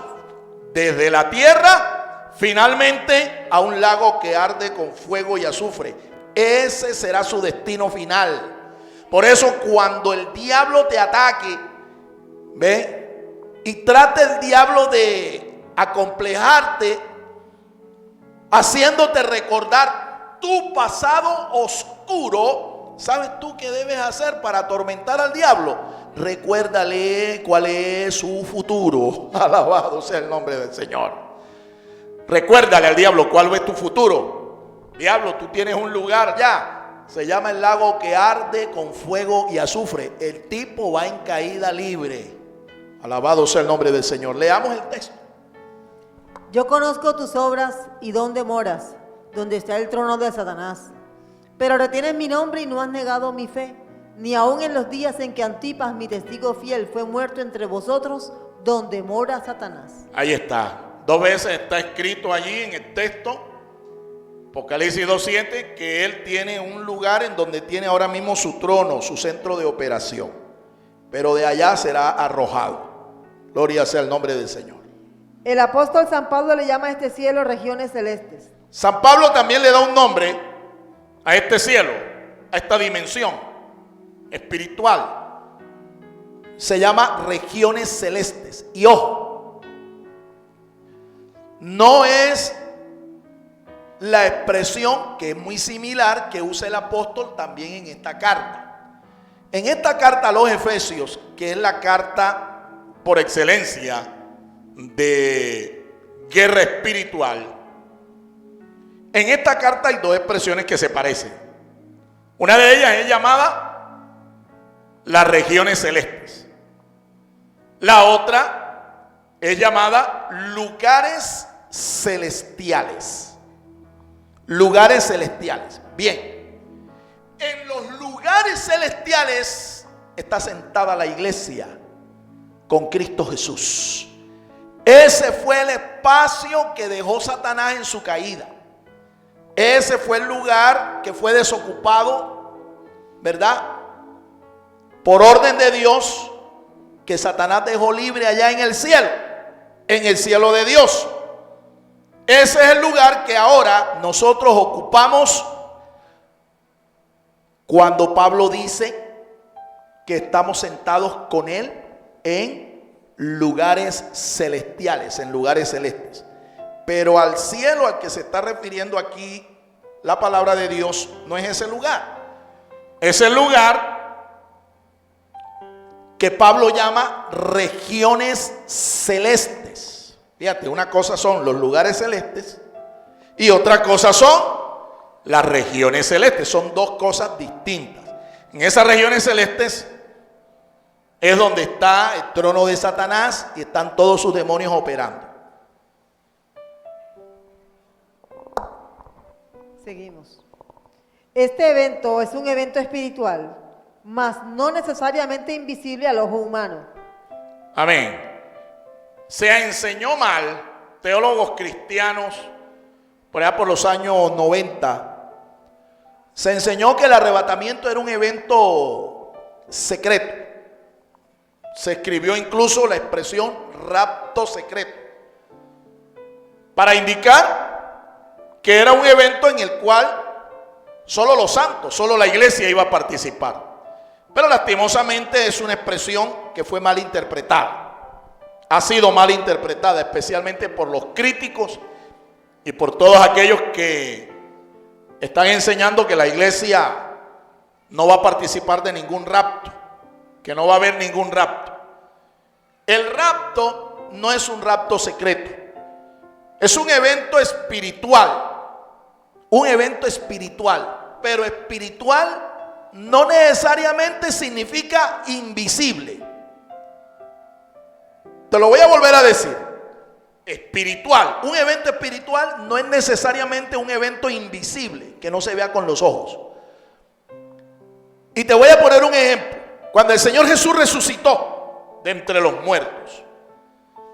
desde la tierra finalmente a un lago que arde con fuego y azufre. Ese será su destino final. Por eso cuando el diablo te ataque, ¿ve? Y trate el diablo de acomplejarte, haciéndote recordar tu pasado oscuro, ¿sabes tú qué debes hacer para atormentar al diablo? Recuérdale cuál es su futuro. Alabado sea el nombre del Señor. Recuérdale al diablo cuál es tu futuro. Diablo, tú tienes un lugar ya, se llama el lago que arde con fuego y azufre. El tipo va en caída libre. Alabado sea el nombre del Señor. Leamos el texto. Yo conozco tus obras y dónde moras, donde está el trono de Satanás. Pero retienes mi nombre y no has negado mi fe, ni aun en los días en que Antipas, mi testigo fiel, fue muerto entre vosotros, donde mora Satanás. Ahí está. 2 veces está escrito allí en el texto, Apocalipsis 2:7, que él tiene un lugar en donde tiene ahora mismo su trono, su centro de operación. Pero de allá será arrojado. Gloria sea el nombre del Señor. El apóstol San Pablo le llama a este cielo regiones celestes. San Pablo también le da un nombre a este cielo. a esta dimensión espiritual. Se llama regiones celestes. Y ojo, no es la expresión, que es muy similar, que usa el apóstol también en esta carta. En esta carta a los Efesios, que es la carta por excelencia de guerra espiritual, en esta carta hay dos expresiones que se parecen. Una de ellas es llamada las regiones celestes. La otra es llamada lugares celestiales. Lugares celestiales. Bien, en los lugares celestiales está sentada la iglesia con Cristo Jesús. Ese fue el espacio que dejó Satanás en su caída. Ese fue el lugar que fue desocupado, ¿verdad? Por orden de Dios, que Satanás dejó libre allá en el cielo de Dios. Ese es el lugar que ahora nosotros ocupamos cuando Pablo dice que estamos sentados con él en lugares celestiales, en lugares celestes. Pero al cielo al que se está refiriendo aquí la palabra de Dios no es ese lugar. Es el lugar que Pablo llama regiones celestes. Fíjate, una cosa son los lugares celestes y otra cosa son las regiones celestes. Son dos cosas distintas. En esas regiones celestes es donde está el trono de Satanás y están todos sus demonios operando. Seguimos. Este evento es un evento espiritual, mas no necesariamente invisible al ojo humano. Amén. Se enseñó mal, teólogos cristianos, por allá por los años 90, se enseñó que el arrebatamiento era un evento secreto. Se escribió incluso la expresión rapto secreto, para indicar que era un evento en el cual solo los santos, solo la iglesia iba a participar. Pero lastimosamente es una expresión que fue mal interpretada. Ha sido mal interpretada, especialmente por los críticos y por todos aquellos que están enseñando que la iglesia no va a participar de ningún rapto, que no va a haber ningún rapto. El rapto no es un rapto secreto, es un evento espiritual. Un evento espiritual, pero espiritual no necesariamente significa invisible. Te lo voy a volver a decir. Espiritual, un evento espiritual no es necesariamente un evento invisible, que no se vea con los ojos. Y te voy a poner un ejemplo. Cuando el Señor Jesús resucitó de entre los muertos,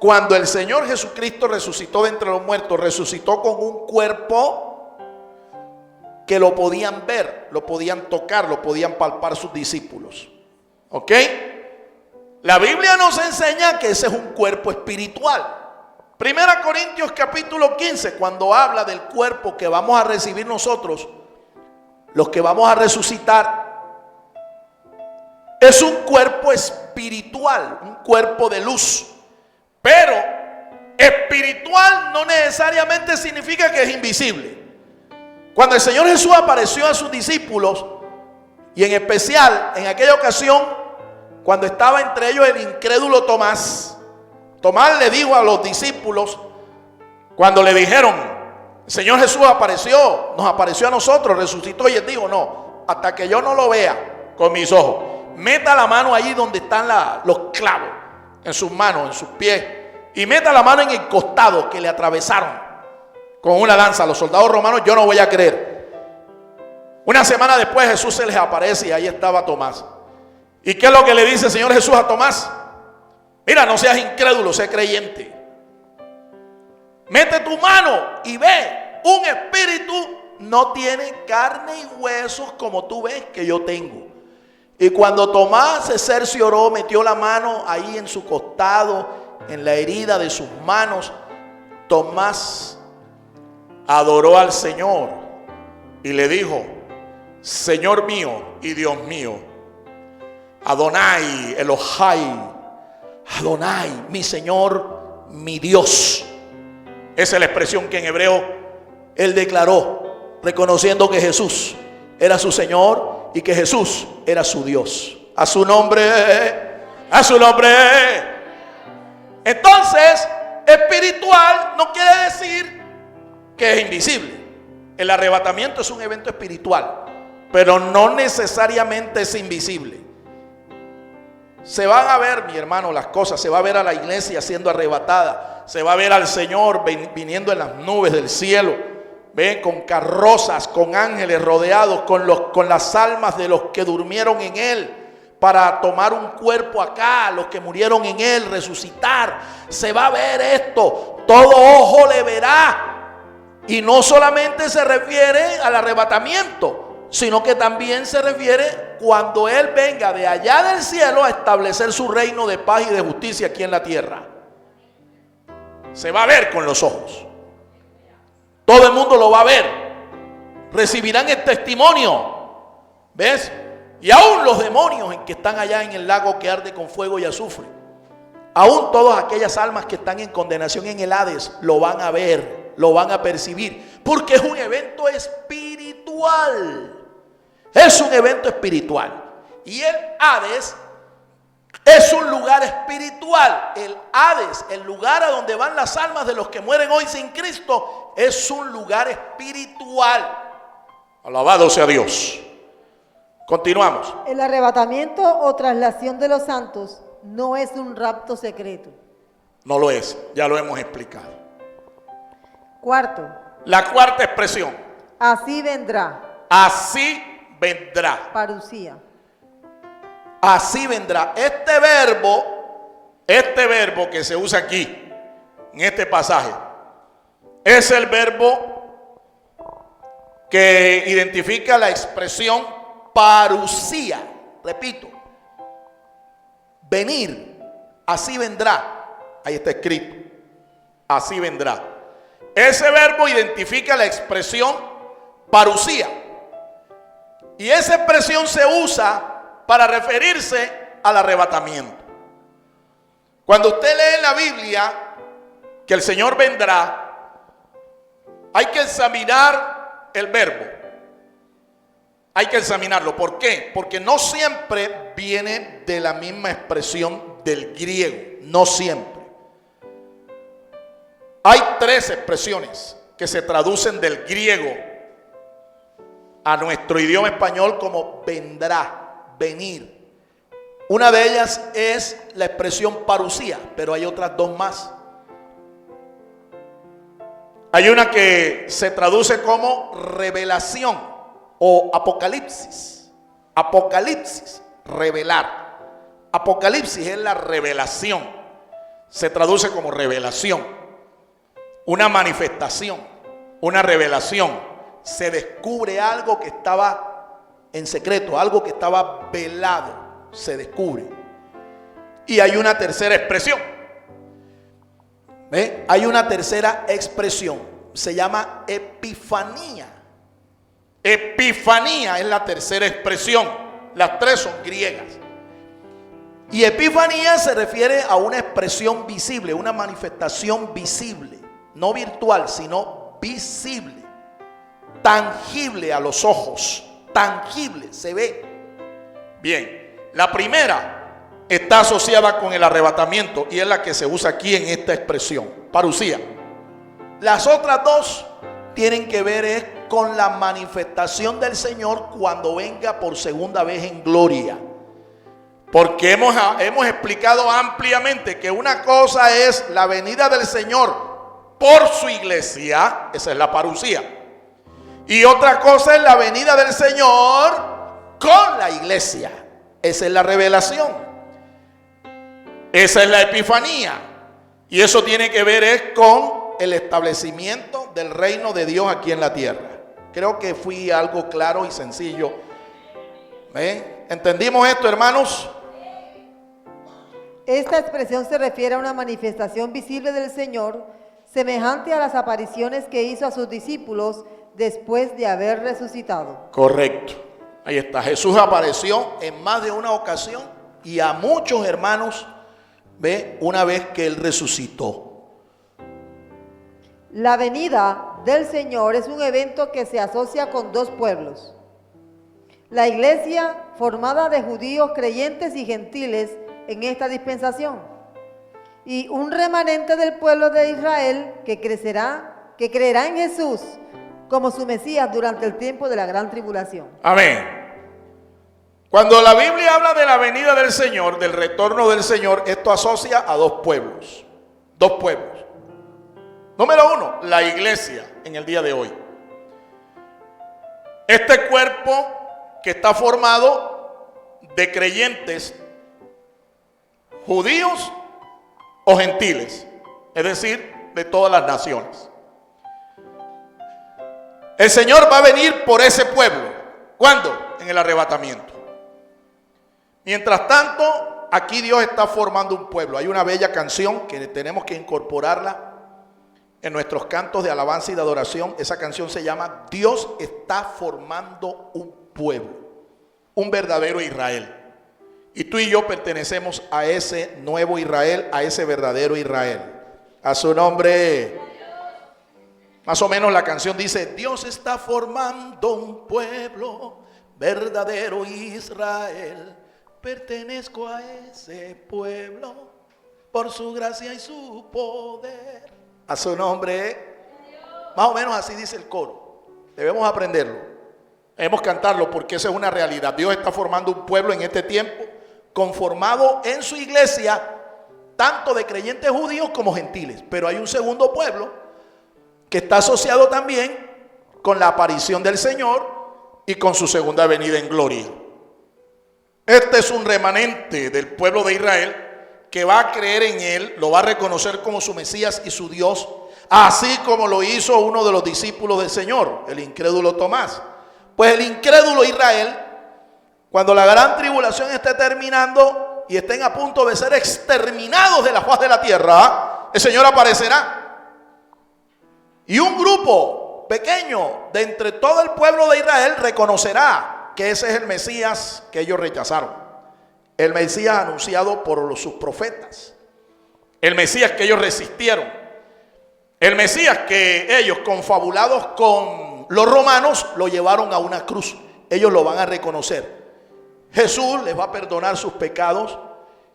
cuando el Señor Jesucristo resucitó de entre los muertos, resucitó con un cuerpo que lo podían ver, lo podían tocar, lo podían palpar sus discípulos. ¿Ok? La Biblia nos enseña que ese es un cuerpo espiritual. Primera Corintios capítulo 15, cuando habla del cuerpo que vamos a recibir nosotros, los que vamos a resucitar, es un cuerpo espiritual, un cuerpo de luz. Pero espiritual no necesariamente significa que es invisible. Cuando el Señor Jesús apareció a sus discípulos, y en especial en aquella ocasión, cuando estaba entre ellos el incrédulo Tomás, Tomás le dijo a los discípulos, cuando le dijeron, el Señor Jesús apareció, nos apareció a nosotros, resucitó, y él dijo, no, hasta que yo no lo vea con mis ojos, meta la mano allí donde están los clavos, en sus manos, en sus pies, y meta la mano en el costado que le atravesaron con una lanza a los soldados romanos, yo no voy a creer. Una semana después Jesús se les aparece y ahí estaba Tomás. ¿Y qué es lo que le dice el Señor Jesús a Tomás? Mira, no seas incrédulo, sé creyente. Mete tu mano y ve, un espíritu no tiene carne y huesos como tú ves que yo tengo. Y cuando Tomás se cercioró, metió la mano ahí en su costado, en la herida de sus manos, Tomás adoró al Señor y le dijo, Señor mío y Dios mío. Adonai, Elohai, Adonai, mi Señor, mi Dios. Esa es la expresión que en hebreo él declaró, reconociendo que Jesús era su Señor y que Jesús era su Dios. A su nombre, a su nombre. Entonces, espiritual no quiere decir que es invisible. El arrebatamiento es un evento espiritual, pero no necesariamente es invisible. Se van a ver, mi hermano, las cosas. Se va a ver a la iglesia siendo arrebatada. Se va a ver al Señor viniendo en las nubes del cielo. Ven, con carrozas, con ángeles rodeados, con las almas de los que durmieron en Él, para tomar un cuerpo acá, los que murieron en Él, resucitar. Se va a ver esto. Todo ojo le verá. Y no solamente se refiere al arrebatamiento, sino que también se refiere cuando Él venga de allá del cielo a establecer su reino de paz y de justicia aquí en la tierra. Se va a ver con los ojos. Todo el mundo lo va a ver. Recibirán el testimonio. ¿Ves? Y aún los demonios que están allá en el lago que arde con fuego y azufre, aún todas aquellas almas que están en condenación en el Hades, lo van a ver, lo van a percibir, porque es un evento espiritual. Es un evento espiritual. Y el Hades es un lugar espiritual. El Hades, el lugar a donde van las almas de los que mueren hoy sin Cristo, es un lugar espiritual. Alabado sea Dios. Continuamos. El arrebatamiento o traslación de los santos no es un rapto secreto. No lo es, ya lo hemos explicado. Cuarto. La cuarta expresión. Así vendrá. Así vendrá. Parucía. Así vendrá. Este verbo que se usa aquí, en este pasaje, es el verbo que identifica la expresión parucía. Repito, venir. Así vendrá. Ahí está escrito. Así vendrá. Ese verbo identifica la expresión parucía. Y esa expresión se usa para referirse al arrebatamiento. Cuando usted lee en la Biblia que el Señor vendrá, hay que examinar el verbo. Hay que examinarlo. ¿Por qué? Porque no siempre viene de la misma expresión del griego. No siempre. Hay tres expresiones que se traducen del griego a nuestro idioma español como vendrá, venir. Una de ellas es la expresión parucía, pero hay otras dos más. Hay una que se traduce como revelación o apocalipsis. Apocalipsis, revelar. Apocalipsis es la revelación. Se traduce como revelación. Una manifestación, una revelación. Se descubre algo que estaba en secreto, algo que estaba velado, se descubre. Y hay una tercera expresión. ¿Ve? Hay una tercera expresión, se llama epifanía. Epifanía es la tercera expresión. Las tres son griegas. Y epifanía se refiere a una expresión visible, una manifestación visible, no virtual, sino visible, tangible a los ojos, tangible, se ve. Bien, la primera está asociada con el arrebatamiento y es la que se usa aquí en esta expresión, parucía. Las otras dos tienen que ver con la manifestación del Señor cuando venga por segunda vez en gloria. Porque hemos explicado ampliamente que una cosa es la venida del Señor por su iglesia, esa es la parucía. Y otra cosa es la venida del Señor con la iglesia, esa es la revelación. Esa es la epifanía. Y eso tiene que ver con el establecimiento del reino de Dios aquí en la tierra. Creo que fui algo claro y sencillo. ¿Entendimos esto, hermanos? Esta expresión se refiere a una manifestación visible del Señor, semejante a las apariciones que hizo a sus discípulos después de haber resucitado. Correcto. Ahí está, Jesús apareció en más de una ocasión y a muchos hermanos, ve, una vez que Él resucitó. La venida del Señor es un evento que se asocia con dos pueblos. La iglesia formada de judíos creyentes y gentiles en esta dispensación. Y un remanente del pueblo de Israel que creerá en Jesús como su Mesías durante el tiempo de la gran tribulación. Amén. Cuando la Biblia habla de la venida del Señor, del retorno del Señor, esto asocia a dos pueblos. Dos pueblos. Número uno, la iglesia en el día de hoy. Este cuerpo que está formado de creyentes judíos o gentiles, es decir, de todas las naciones. El Señor va a venir por ese pueblo. ¿Cuándo? En el arrebatamiento. Mientras tanto, aquí Dios está formando un pueblo. Hay una bella canción que tenemos que incorporarla en nuestros cantos de alabanza y de adoración. Esa canción se llama Dios está formando un pueblo, un verdadero Israel. Y tú y yo pertenecemos a ese nuevo Israel, a ese verdadero Israel. A su nombre. Más o menos la canción dice: Dios está formando un pueblo, verdadero Israel. Pertenezco a ese pueblo por su gracia y su poder. A su nombre. Más o menos así dice el coro. Debemos aprenderlo. Debemos cantarlo porque esa es una realidad. Dios está formando un pueblo en este tiempo, conformado en su iglesia, tanto de creyentes judíos como gentiles. Pero hay un segundo pueblo que está asociado también con la aparición del Señor y con su segunda venida en gloria. Este es un remanente del pueblo de Israel que va a creer en Él, lo va a reconocer como su Mesías y su Dios, así como lo hizo uno de los discípulos del Señor, el incrédulo Tomás. Pues el incrédulo Israel, cuando la gran tribulación esté terminando y estén a punto de ser exterminados de la faz de la tierra, el Señor aparecerá. Y un grupo pequeño de entre todo el pueblo de Israel reconocerá que ese es el Mesías que ellos rechazaron. El Mesías anunciado por sus profetas. El Mesías que ellos resistieron. El Mesías que ellos, confabulados con los romanos, lo llevaron a una cruz. Ellos lo van a reconocer. Jesús les va a perdonar sus pecados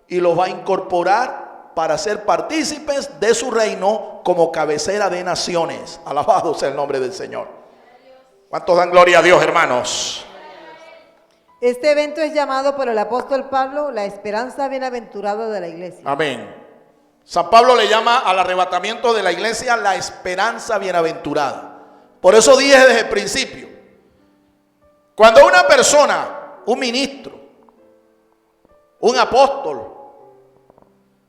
y los va a incorporar para ser partícipes de su reino como cabecera de naciones. Alabado sea el nombre del Señor. ¿Cuántos dan gloria a Dios, hermanos? Este evento es llamado por el apóstol Pablo la esperanza bienaventurada de la iglesia. Amén. San Pablo le llama al arrebatamiento de la iglesia la esperanza bienaventurada. Por eso dije desde el principio, cuando una persona, un ministro, un apóstol,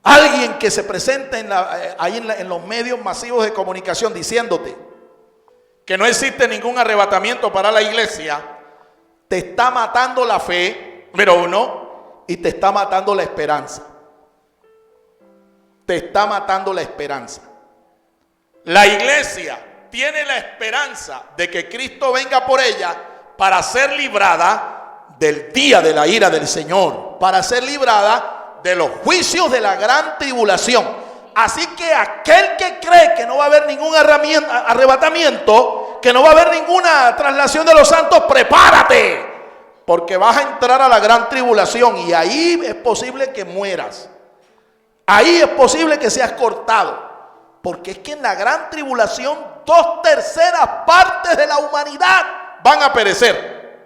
alguien que se presenta en los medios masivos de comunicación diciéndote que no existe ningún arrebatamiento para la iglesia, te está matando la fe, número uno, y te está matando la esperanza. Te está matando la esperanza. La iglesia tiene la esperanza de que Cristo venga por ella para ser librada del día de la ira del Señor, para ser librada de los juicios de la gran tribulación. Así que aquel que cree que no va a haber ningún arrebatamiento, que no va a haber ninguna traslación de los santos, prepárate, porque vas a entrar a la gran tribulación y ahí es posible que mueras. Ahí es posible que seas cortado, porque es que en la gran tribulación 2/3 partes de la humanidad van a perecer.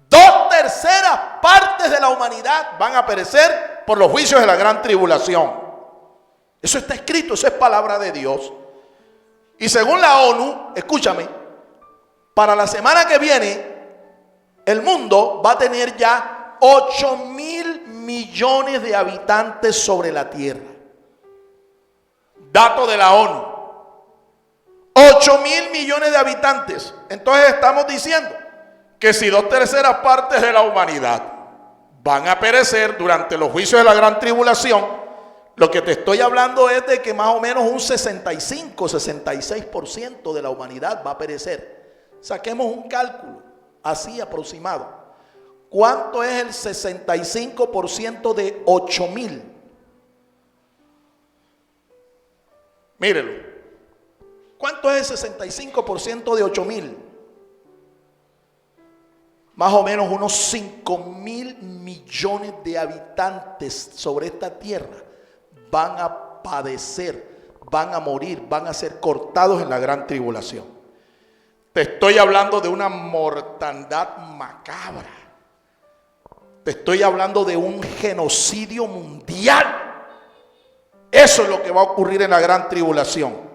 2/3 partes de la humanidad van a perecer por los juicios de la gran tribulación. Eso está escrito, eso es palabra de Dios. Y según la ONU, escúchame, para la semana que viene, el mundo va a tener ya 8.000 millones de habitantes sobre la tierra. Dato de la ONU. 8.000 millones de habitantes. Entonces estamos diciendo que si 2/3 partes de la humanidad van a perecer durante los juicios de la gran tribulación, lo que te estoy hablando es de que más o menos un 65-66% de la humanidad va a perecer. Saquemos un cálculo así aproximado. ¿Cuánto es el 65% de 8,000? Mírelo. ¿Cuánto es el 65% de 8,000? Más o menos unos 5,000 millones de habitantes sobre esta tierra van a padecer, van a morir, van a ser cortados en la gran tribulación. Te estoy hablando de una mortandad macabra. Te estoy hablando de un genocidio mundial. Eso es lo que va a ocurrir en la gran tribulación.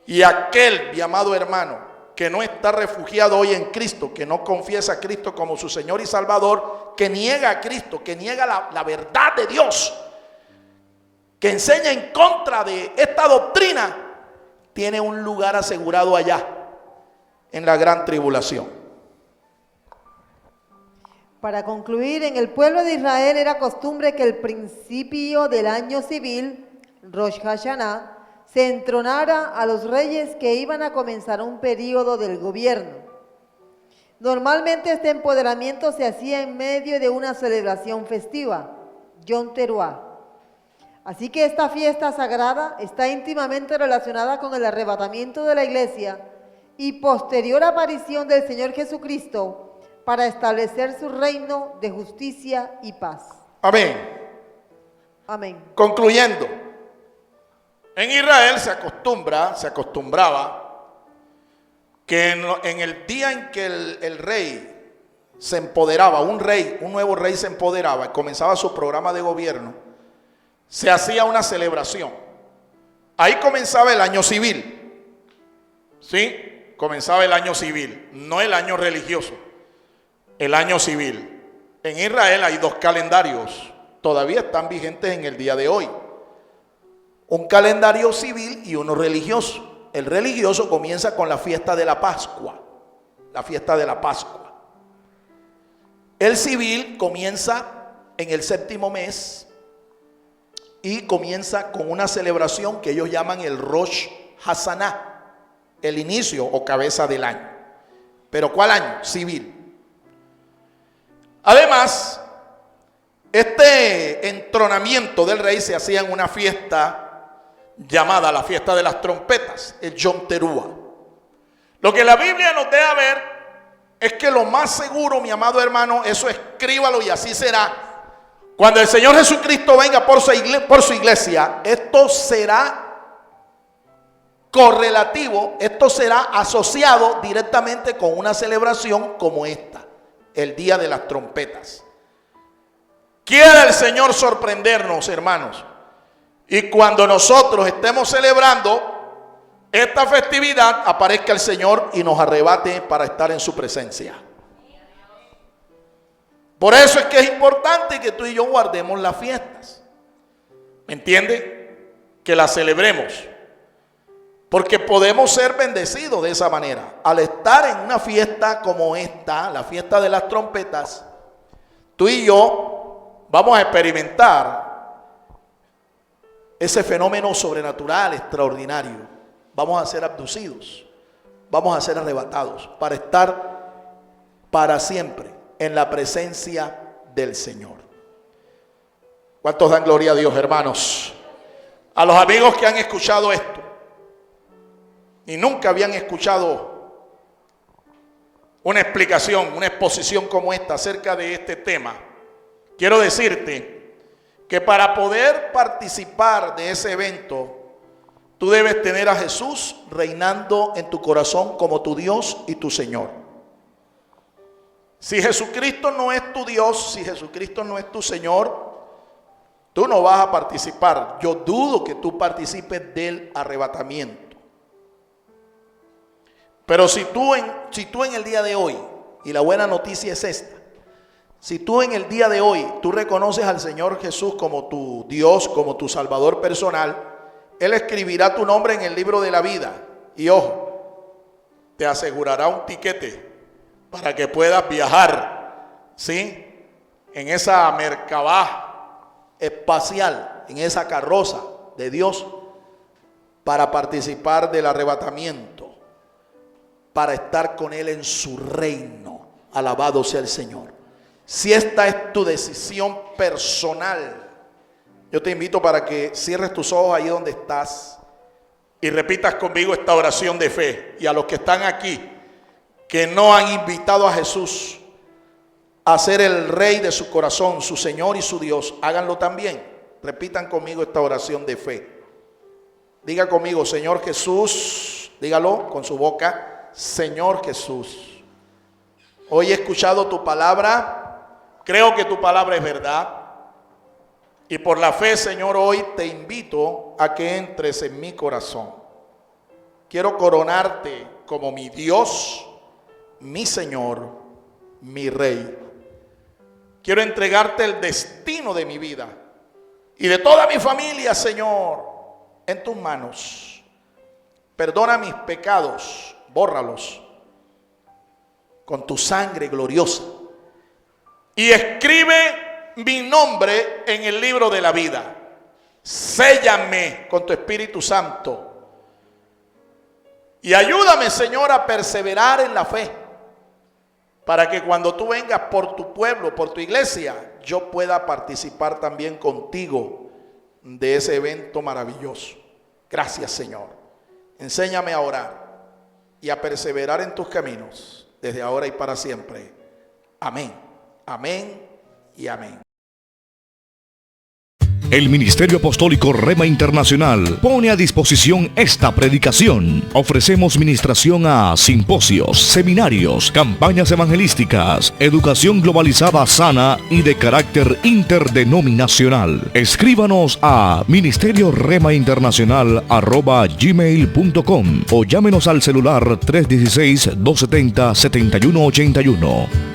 Y aquel, mi amado hermano, que no está refugiado hoy en Cristo, que no confiesa a Cristo como su Señor y Salvador, que niega a Cristo, que niega la verdad de Dios, que enseña en contra de esta doctrina, tiene un lugar asegurado allá, en la gran tribulación. Para concluir, en el pueblo de Israel era costumbre que el principio del año civil, Rosh Hashanah, se entronara a los reyes que iban a comenzar un periodo del gobierno. Normalmente este empoderamiento se hacía en medio de una celebración festiva, Yom Teruah. Así que esta fiesta sagrada está íntimamente relacionada con el arrebatamiento de la iglesia y posterior aparición del Señor Jesucristo para establecer su reino de justicia y paz. Amén. Amén. Concluyendo, en Israel se acostumbraba que en el día en que el rey se empoderaba, un nuevo rey se empoderaba y comenzaba su programa de gobierno, se hacía una celebración. Ahí comenzaba el año civil, ¿sí? Comenzaba el año civil, no el año religioso. El año civil. En Israel hay dos calendarios, todavía están vigentes en el día de hoy. Un calendario civil y uno religioso. El religioso comienza con la fiesta de la Pascua. La fiesta de la Pascua. El civil comienza en el 7º mes y comienza con una celebración que ellos llaman el Rosh Hashanah, el inicio o cabeza del año. ¿Pero cuál año? Civil. Además, este entronamiento del rey se hacía en una fiesta llamada la fiesta de las trompetas, el Yom Teruah. Lo que la Biblia nos deja ver es que lo más seguro, mi amado hermano, eso escríbalo y así será. Cuando el Señor Jesucristo venga por su iglesia, esto será correlativo, esto será asociado directamente con una celebración como esta. El día de las trompetas. Quiere el Señor sorprendernos, hermanos. Y cuando nosotros estemos celebrando esta festividad, aparezca el Señor y nos arrebate para estar en su presencia. Por eso es que es importante que tú y yo guardemos las fiestas. ¿Me entiende? Que las celebremos. Porque podemos ser bendecidos de esa manera. Al estar en una fiesta como esta, la fiesta de las trompetas, tú y yo vamos a experimentar ese fenómeno sobrenatural, extraordinario. Vamos a ser abducidos, vamos a ser arrebatados para estar para siempre en la presencia del Señor. ¿Cuántos dan gloria a Dios, hermanos? A los amigos que han escuchado esto y nunca habían escuchado una explicación, una exposición como esta acerca de este tema, quiero decirte que para poder participar de ese evento, tú debes tener a Jesús reinando en tu corazón como tu Dios y tu Señor. Si Jesucristo no es tu Dios, si Jesucristo no es tu Señor, tú no vas a participar. Yo dudo que tú participes del arrebatamiento. Pero si tú en el día de hoy, y la buena noticia es esta, si tú en el día de hoy, tú reconoces al Señor Jesús como tu Dios, como tu Salvador personal, Él escribirá tu nombre en el libro de la vida. Y ojo, te asegurará un tiquete para que puedas viajar, ¿sí? En esa Merkabah espacial, en esa carroza de Dios, para participar del arrebatamiento, para estar con Él en su reino. Alabado sea el Señor. Si esta es tu decisión personal, yo te invito para que cierres tus ojos ahí donde estás y repitas conmigo esta oración de fe. Y a los que están aquí, que no han invitado a Jesús a ser el Rey de su corazón, su Señor y su Dios, háganlo también. Repitan conmigo esta oración de fe. Diga conmigo, Señor Jesús, dígalo con su boca, Señor Jesús, hoy he escuchado tu palabra, creo que tu palabra es verdad, y por la fe, Señor, hoy te invito a que entres en mi corazón. Quiero coronarte como mi Dios, mi Señor, mi Rey. Quiero entregarte el destino de mi vida y de toda mi familia, Señor, en tus manos. Perdona mis pecados, bórralos con tu sangre gloriosa y escribe mi nombre en el libro de la vida. Séllame con tu Espíritu Santo y ayúdame, Señor, a perseverar en la fe, para que cuando tú vengas por tu pueblo, por tu iglesia, yo pueda participar también contigo de ese evento maravilloso. Gracias, Señor. Enséñame a orar y a perseverar en tus caminos desde ahora y para siempre. Amén, amén y amén. El Ministerio Apostólico Rema Internacional pone a disposición esta predicación. Ofrecemos ministración a simposios, seminarios, campañas evangelísticas, educación globalizada sana y de carácter interdenominacional. Escríbanos a ministerioremainternacional@gmail.com o llámenos al celular 316-270-7181.